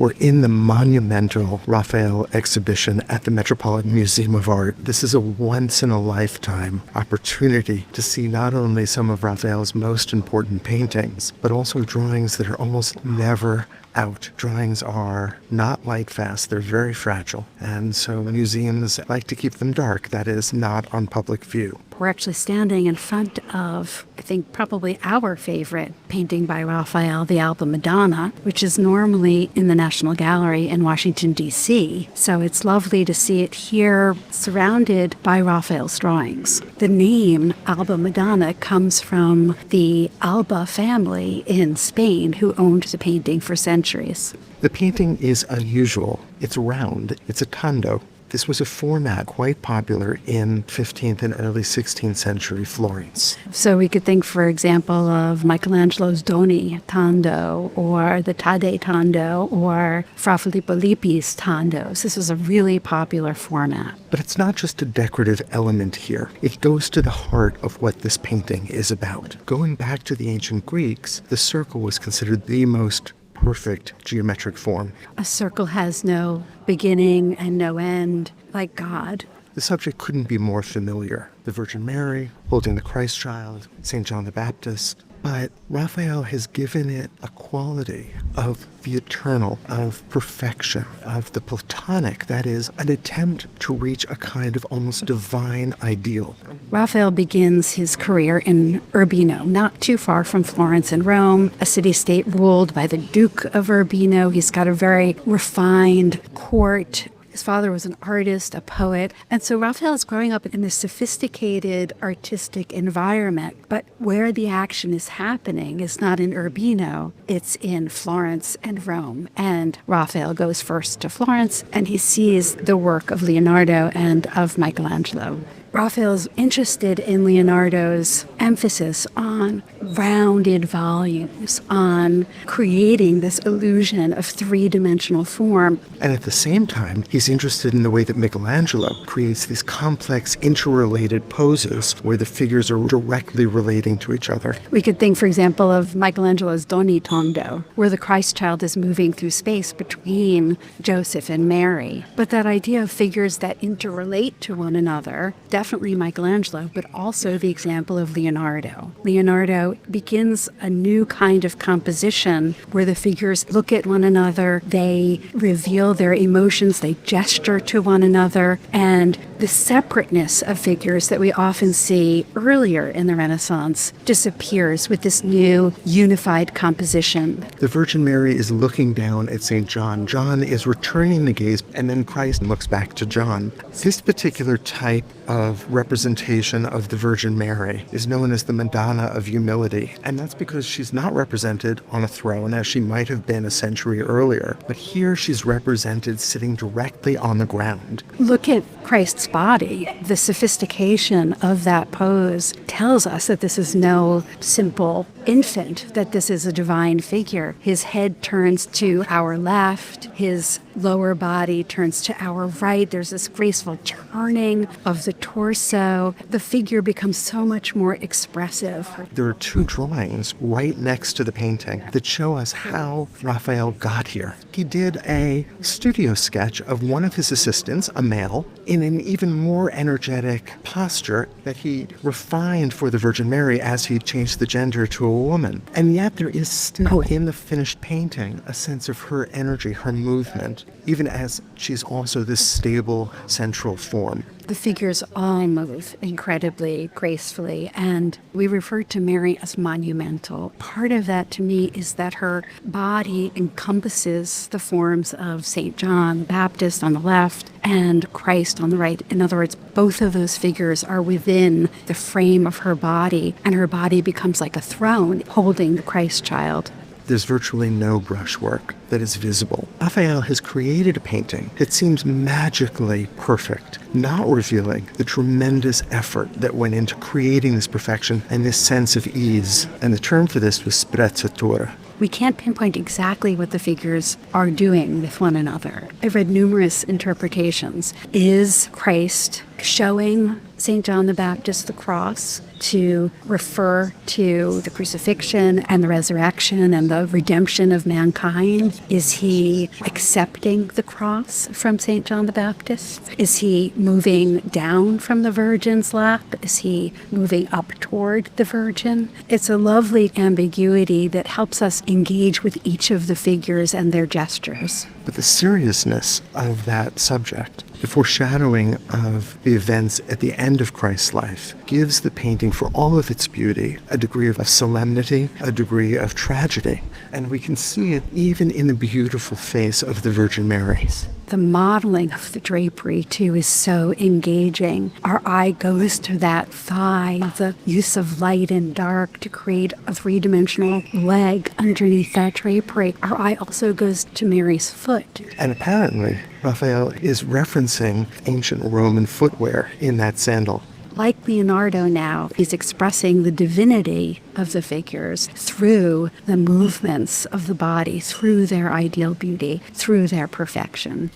We're in the monumental Raphael exhibition at the Metropolitan Museum of Art. This is a once-in-a-lifetime opportunity to see not only some of Raphael's most important paintings, but also drawings that are almost never out. Drawings are not light fast, they're very fragile, and so museums like to keep them dark, that is, not on public view. We're actually standing in front of, I think, probably our favorite painting by Raphael, the Alba Madonna, which is normally in the National Gallery in Washington, D.C. So it's lovely to see it here, surrounded by Raphael's drawings. The name Alba Madonna comes from the Alba family in Spain, who owned the painting for centuries. The painting is unusual. It's round. It's a tondo. This was a format quite popular in 15th and early 16th century Florence. So we could think, for example, of Michelangelo's Doni Tondo, or the Tade Tondo, or Fra Filippo Lippi's Tondos. This was a really popular format. But it's not just a decorative element here. It goes to the heart of what this painting is about. Going back to the ancient Greeks, the circle was considered the most perfect geometric form. A circle has no beginning and no end, like God. The subject couldn't be more familiar. The Virgin Mary holding the Christ child, St. John the Baptist. But Raphael has given it a quality of the eternal, of perfection, of the Platonic, that is, an attempt to reach a kind of almost divine ideal. Raphael begins his career in Urbino, not too far from Florence and Rome, a city-state ruled by the Duke of Urbino. He's got a very refined court. His father was an artist, a poet, and so Raphael is growing up in this sophisticated artistic environment. But where the action is happening is not in Urbino, it's in Florence and Rome. And Raphael goes first to Florence, and he sees the work of Leonardo and of Michelangelo. Raphael's interested in Leonardo's emphasis on rounded volumes, on creating this illusion of three-dimensional form. And at the same time, he's interested in the way that Michelangelo creates these complex, interrelated poses where the figures are directly relating to each other. We could think, for example, of Michelangelo's Doni Tondo, where the Christ child is moving through space between Joseph and Mary. But that idea of figures that interrelate to one another, definitely Michelangelo, but also the example of Leonardo. Leonardo begins a new kind of composition where the figures look at one another, they reveal their emotions, they gesture to one another, and the separateness of figures that we often see earlier in the Renaissance disappears with this new unified composition. The Virgin Mary is looking down at St. John. John is returning the gaze, and then Christ looks back to John. This particular type of representation of the Virgin Mary is known as the Madonna of Humility, and that's because she's not represented on a throne as she might have been a century earlier, but here she's represented sitting directly on the ground. Look at Christ's body. The sophistication of that pose tells us that this is no simple infant, that this is a divine figure. His head turns to our left, his lower body turns to our right. There's this graceful turning of the torso. The figure becomes so much more expressive. There are two drawings right next to the painting that show us how Raphael got here. He did a studio sketch of one of his assistants, a male, in an even more energetic posture that he refined for the Virgin Mary as he changed the gender to a woman. And yet there is still in the finished painting a sense of her energy, her movement, even as she's also this stable central form. The figures all move incredibly gracefully, and we refer to Mary as monumental. Part of that to me is that her body encompasses the forms of St. John the Baptist on the left and Christ on the right. In other words, both of those figures are within the frame of her body, and her body becomes like a throne holding the Christ child. There's virtually no brushwork that is visible. Raphael has created a painting that seems magically perfect, not revealing the tremendous effort that went into creating this perfection and this sense of ease. And the term for this was sprezzatura. We can't pinpoint exactly what the figures are doing with one another. I've read numerous interpretations. Is Christ showing St. John the Baptist the cross to refer to the crucifixion and the resurrection and the redemption of mankind? Is he accepting the cross from St. John the Baptist? Is he moving down from the Virgin's lap? Is he moving up toward the Virgin? It's a lovely ambiguity that helps us engage with each of the figures and their gestures. But the seriousness of that subject, the foreshadowing of the events at the end of Christ's life, gives the painting, for all of its beauty, a degree of solemnity, a degree of tragedy. And we can see it even in the beautiful face of the Virgin Mary. The modeling of the drapery, too, is so engaging. Our eye goes to that thigh, the use of light and dark to create a three-dimensional leg underneath that drapery. Our eye also goes to Mary's foot. And apparently, Raphael is referencing ancient Roman footwear in that sandal. Like Leonardo now, he's expressing the divinity of the figures through the movements of the body, through their ideal beauty, through their perfection.